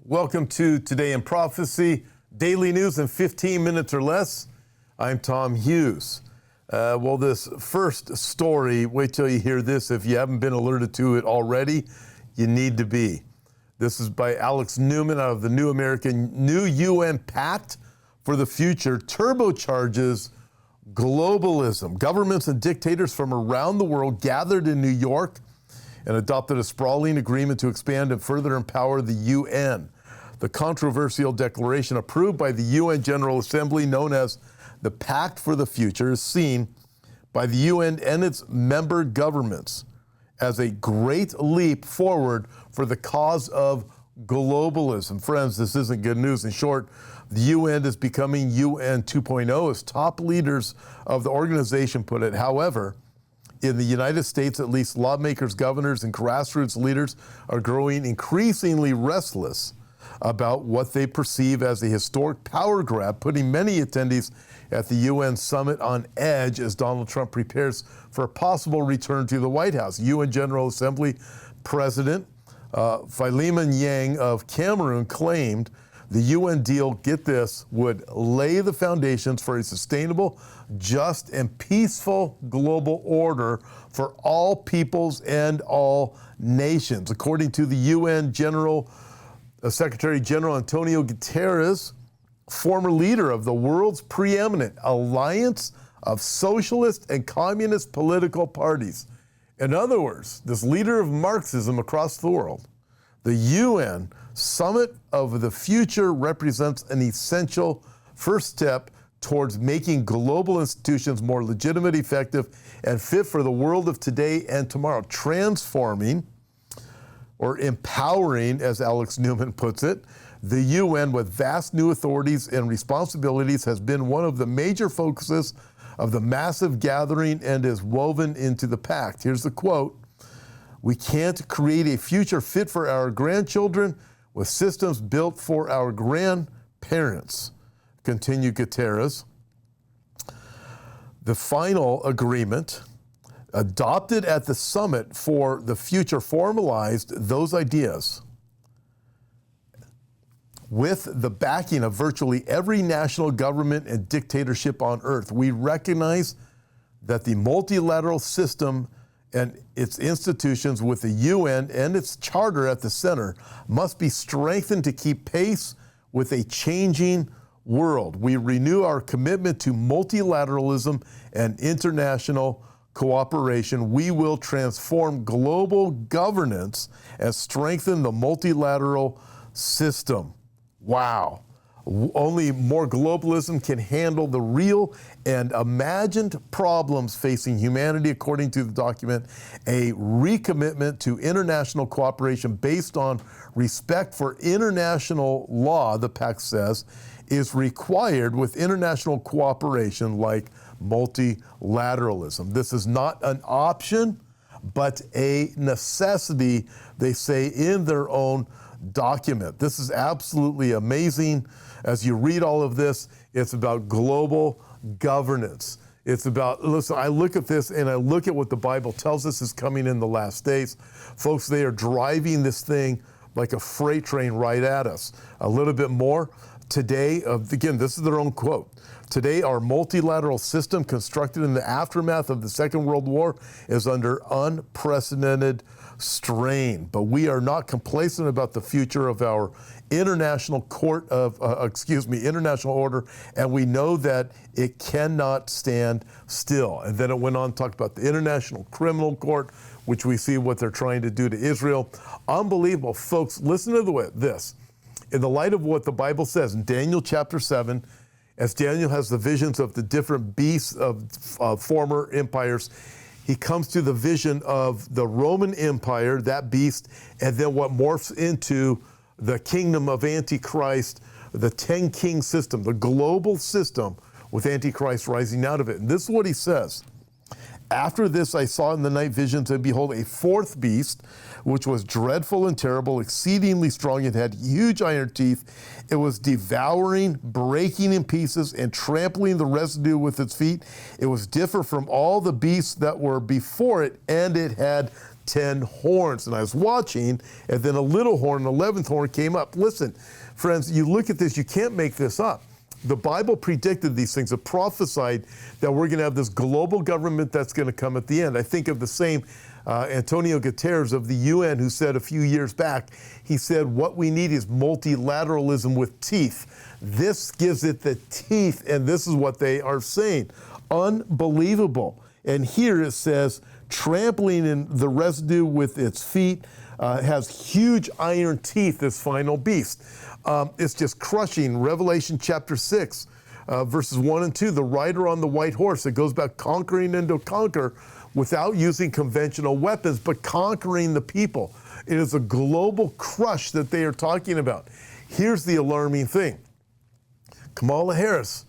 Welcome to Today in Prophecy, daily news in 15 minutes or less. I'm Tom Hughes. Well, this first story, wait till you hear this. If you haven't been alerted to it already, you need to be. This is by Alex Newman out of the New UN Pact for the Future turbocharges globalism. Governments and dictators from around the world gathered in New York and adopted a sprawling agreement to expand and further empower the UN. The controversial declaration approved by the UN General Assembly, known as the Pact for the Future, is seen by the UN and its member governments as a great leap forward for the cause of globalism. Friends, this isn't good news. In short, the UN is becoming UN 2.0, as top leaders of the organization put it. However, in the United States, at least, lawmakers, governors, and grassroots leaders are growing increasingly restless about what they perceive as a historic power grab, putting many attendees at the UN summit on edge as Donald Trump prepares for a possible return to the White House. UN General Assembly President Philemon Yang of Cameroon claimed the UN deal, get this, would lay the foundations for a sustainable, just, and peaceful global order for all peoples and all nations. According to the UN Secretary General Antonio Guterres, former leader of the world's preeminent alliance of socialist and communist political parties. In other words, this leader of Marxism across the world, the UN Summit of the Future represents an essential first step towards making global institutions more legitimate, effective, and fit for the world of today and tomorrow, transforming or empowering, as Alex Newman puts it, the UN with vast new authorities and responsibilities has been one of the major focuses of the massive gathering and is woven into the pact. Here's the quote: "We can't create a future fit for our grandchildren with systems built for our grandparents," continued Guterres. The final agreement adopted at the Summit for the Future formalized those ideas with the backing of virtually every national government and dictatorship on earth. We recognize that the multilateral system and its institutions, with the UN and its charter at the center, must be strengthened to keep pace with a changing world. We renew our commitment to multilateralism and international cooperation. We will transform global governance and strengthen the multilateral system. Wow. Only more globalism can handle the real and imagined problems facing humanity, according to the document. A recommitment to international cooperation based on respect for international law, the Pact says, is required with international cooperation like multilateralism. This is not an option, but a necessity, they say in their own document. This is absolutely amazing. As you read all of this, it's about global governance. It's about, listen, I look at this and I look at what the Bible tells us is coming in the last days. Folks, they are driving this thing like a freight train right at us. A little bit more today, again, this is their own quote. "Today, our multilateral system constructed in the aftermath of the Second World War is under unprecedented strain, but we are not complacent about the future of our international international order, and we know that it cannot stand still." And then it went on to talk about the International Criminal Court, which we see what they're trying to do to Israel. Unbelievable. Folks, listen to this. In the light of what the Bible says in Daniel chapter 7, as Daniel has the visions of the different beasts of former empires, he comes to the vision of the Roman Empire, that beast, and then what morphs into the kingdom of Antichrist, the 10-king system, the global system with Antichrist rising out of it. And this is what he says: "After this I saw in the night visions, and behold, a fourth beast, which was dreadful and terrible, exceedingly strong. It had huge iron teeth. It was devouring, breaking in pieces, and trampling the residue with its feet. It was different from all the beasts that were before it, and it had 10 horns. And I was watching, and then a little horn, an 11th horn came up. Listen, friends, you look at this, you can't make this up. The Bible predicted these things. It prophesied that we're going to have this global government that's going to come at the end. I think of the same Antonio Guterres of the UN, who said a few years back, he said, what we need is multilateralism with teeth. This gives it the teeth, and this is what they are saying. Unbelievable. And here it says, trampling in the residue with its feet, has huge iron teeth, this final beast. It's just crushing. Revelation chapter 6, verses 1 and 2, the rider on the white horse, it goes back conquering and to conquer without using conventional weapons, but conquering the people. It is a global crush that they are talking about. Here's the alarming thing. Kamala Harris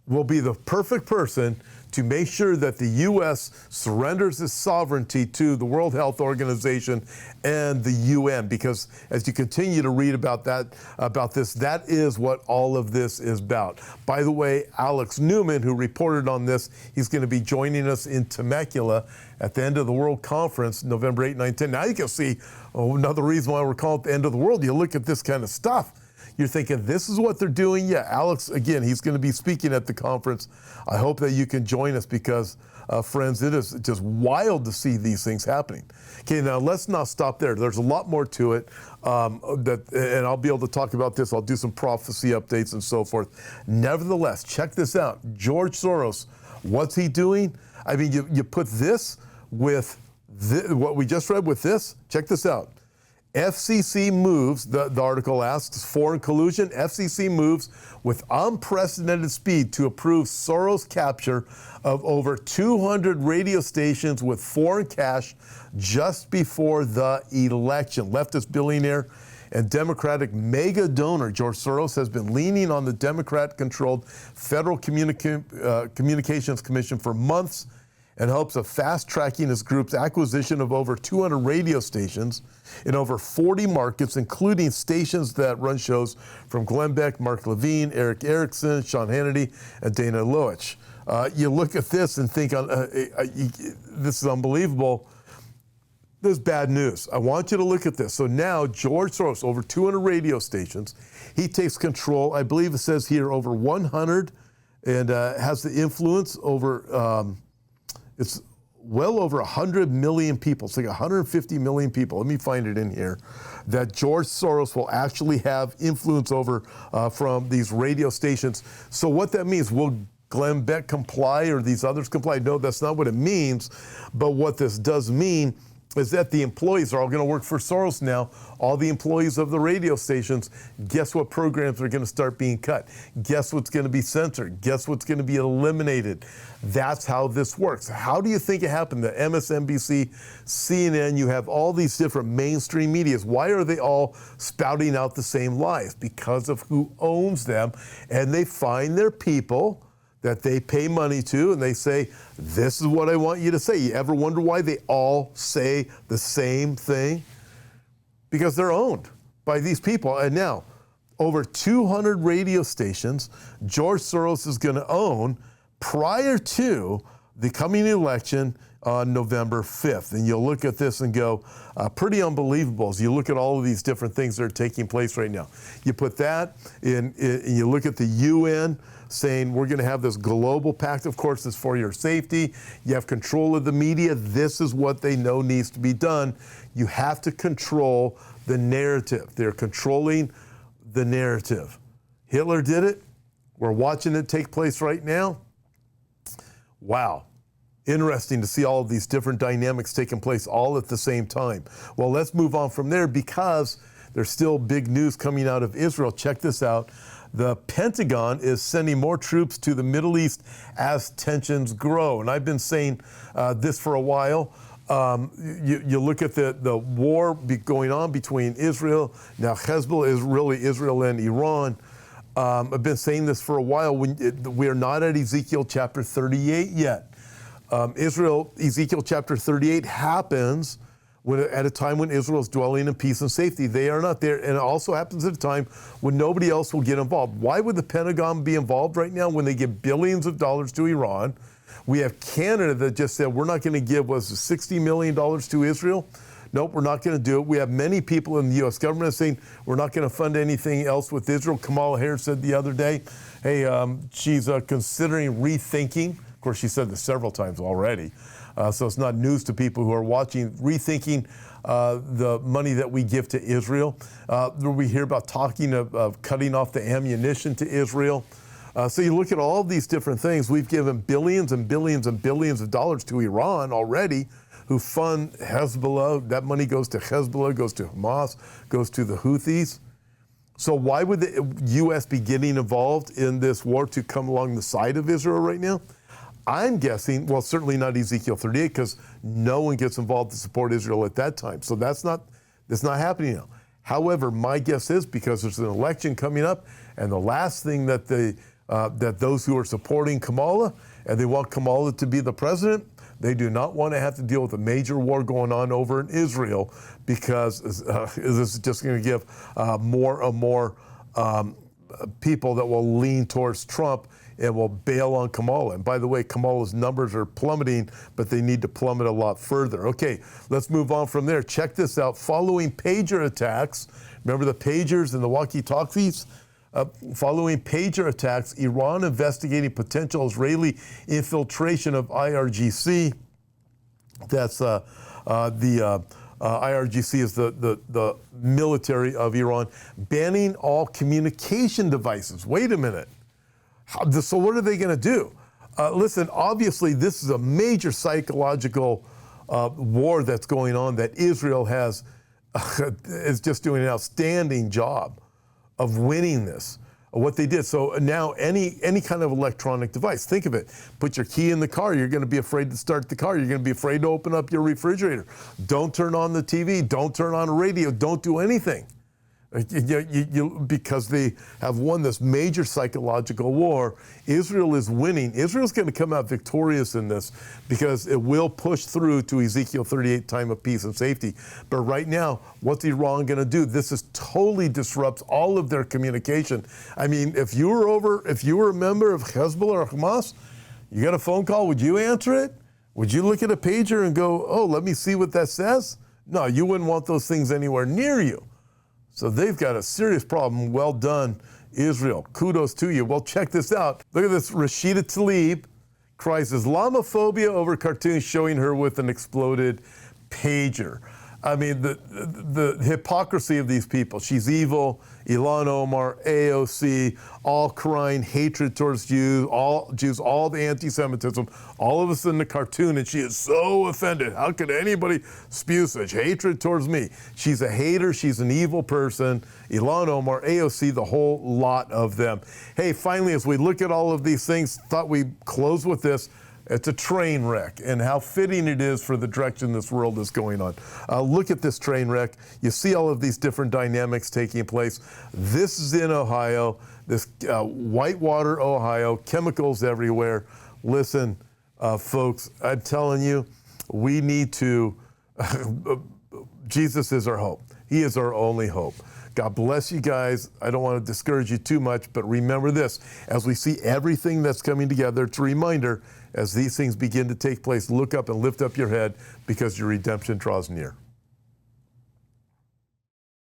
will be the perfect person to make sure that the U.S. surrenders its sovereignty to the World Health Organization and the UN, because as you continue to read about this, that is what all of this is about. By the way, Alex Newman, who reported on this, he's going to be joining us in Temecula at the end of the World Conference, November 8, 9, 10. Now you can see another reason why we're calling it the end of the world. You look at this kind of stuff. You're thinking, this is what they're doing? Yeah, Alex, again, he's going to be speaking at the conference. I hope that you can join us because, friends, it is just wild to see these things happening. Okay, now let's not stop there. There's a lot more to it, and I'll be able to talk about this. I'll do some prophecy updates and so forth. Nevertheless, check this out. George Soros, what's he doing? I mean, you put this with what we just read with this. Check this out. FCC moves, the article asks, foreign collusion. FCC moves with unprecedented speed to approve Soros' capture of over 200 radio stations with foreign cash just before the election. Leftist billionaire and Democratic mega donor George Soros has been leaning on the Democrat-controlled Federal Communications Commission for months in hopes of fast-tracking his group's acquisition of over 200 radio stations in over 40 markets, including stations that run shows from Glenn Beck, Mark Levine, Eric Erickson, Sean Hannity, and Dana Loesch. You look at this and think, this is unbelievable. There's bad news. I want you to look at this. So now George Soros, over 200 radio stations, he takes control, I believe it says here, over 100, and has the influence over... it's well over 100 million people. It's like 150 million people. Let me find it in here. That George Soros will actually have influence over from these radio stations. So what that means, will Glenn Beck comply or these others comply? No, that's not what it means. But what this does mean is that the employees are all going to work for Soros now. All the employees of the radio stations, guess what programs are going to start being cut? Guess what's going to be censored? Guess what's going to be eliminated? That's how this works. How do you think it happened? The MSNBC, CNN, you have all these different mainstream medias. Why are they all spouting out the same lies? Because of who owns them, and they find their people that they pay money to, and they say, this is what I want you to say. You ever wonder why they all say the same thing? Because they're owned by these people. And now, over 200 radio stations, George Soros is going to own prior to the coming election on November 5th. And you'll look at this and go, pretty unbelievable as you look at all of these different things that are taking place right now. You put that in, and you look at the UN, saying we're going to have this global pact, of course, it's for your safety. You have control of the media. This is what they know needs to be done. You have to control the narrative. They're controlling the narrative. Hitler did it. We're watching it take place right now. Wow. Interesting to see all of these different dynamics taking place all at the same time. Well, let's move on from there because there's still big news coming out of Israel. Check this out. The Pentagon is sending more troops to the Middle East as tensions grow. And I've been saying this for a while. You look at the war going on between Israel, now Hezbollah is really Israel and Iran. I've been saying this for a while. We are not at Ezekiel chapter 38 yet. Ezekiel chapter 38 happens at a time when Israel is dwelling in peace and safety. They are not there. And it also happens at a time when nobody else will get involved. Why would the Pentagon be involved right now when they give billions of dollars to Iran? We have Canada that just said, we're not going to give, $60 million to Israel? Nope, we're not going to do it. We have many people in the U.S. government saying we're not going to fund anything else with Israel. Kamala Harris said the other day, hey, she's considering rethinking. Of course, she said this several times already. So it's not news to people who are watching, rethinking the money that we give to Israel. We hear about talking of cutting off the ammunition to Israel. So you look at all these different things. We've given billions and billions and billions of dollars to Iran already, who fund Hezbollah. That money goes to Hezbollah, goes to Hamas, goes to the Houthis. So why would the U.S. be getting involved in this war to come along the side of Israel right now? I'm guessing, well, certainly not Ezekiel 38, because no one gets involved to support Israel at that time. So that's not happening now. However, my guess is because there's an election coming up, and the last thing that that those who are supporting Kamala, and they want Kamala to be the president, they do not want to have to deal with a major war going on over in Israel, because this is just going to give more and more people that will lean towards Trump and will bail on Kamala. And by the way, Kamala's numbers are plummeting, but they need to plummet a lot further. Okay, let's move on from there. Check this out. Following pager attacks, remember the pagers and the walkie-talkies? Following pager attacks, Iran investigating potential Israeli infiltration of IRGC. That's IRGC is the military of Iran, banning all communication devices. Wait a minute. So what are they going to do? Listen, obviously this is a major psychological war that's going on that Israel is just doing an outstanding job of winning this, what they did. So now any kind of electronic device, think of it, put your key in the car, you're going to be afraid to start the car, you're going to be afraid to open up your refrigerator, don't turn on the TV, don't turn on a radio, don't do anything. Because they have won this major psychological war. Israel is winning. Israel's going to come out victorious in this because it will push through to Ezekiel 38, time of peace and safety. But right now, what's Iran going to do? This is totally disrupts all of their communication. I mean, if you were a member of Hezbollah or Hamas, you got a phone call, would you answer it? Would you look at a pager and go, oh, let me see what that says? No, you wouldn't want those things anywhere near you. So they've got a serious problem. Well done, Israel. Kudos to you. Well, check this out. Look at this. Rashida Tlaib cries Islamophobia over cartoons showing her with an exploded pager. I mean, the hypocrisy of these people. She's evil. Ilhan Omar, AOC, all crying hatred towards Jews, all the anti-Semitism, all of us in the cartoon, and she is so offended. How could anybody spew such hatred towards me? She's a hater. She's an evil person. Ilhan Omar, AOC, the whole lot of them. Hey, finally, as we look at all of these things, thought we'd close with this. It's a train wreck, and how fitting it is for the direction this world is going on. Look at this train wreck. You see all of these different dynamics taking place. This is in Ohio, this Whitewater, Ohio, chemicals everywhere. Listen, folks, I'm telling you, we need to, Jesus is our hope. He is our only hope. God bless you guys. I don't want to discourage you too much, but remember this, as we see everything that's coming together, it's a reminder, as these things begin to take place, look up and lift up your head because your redemption draws near.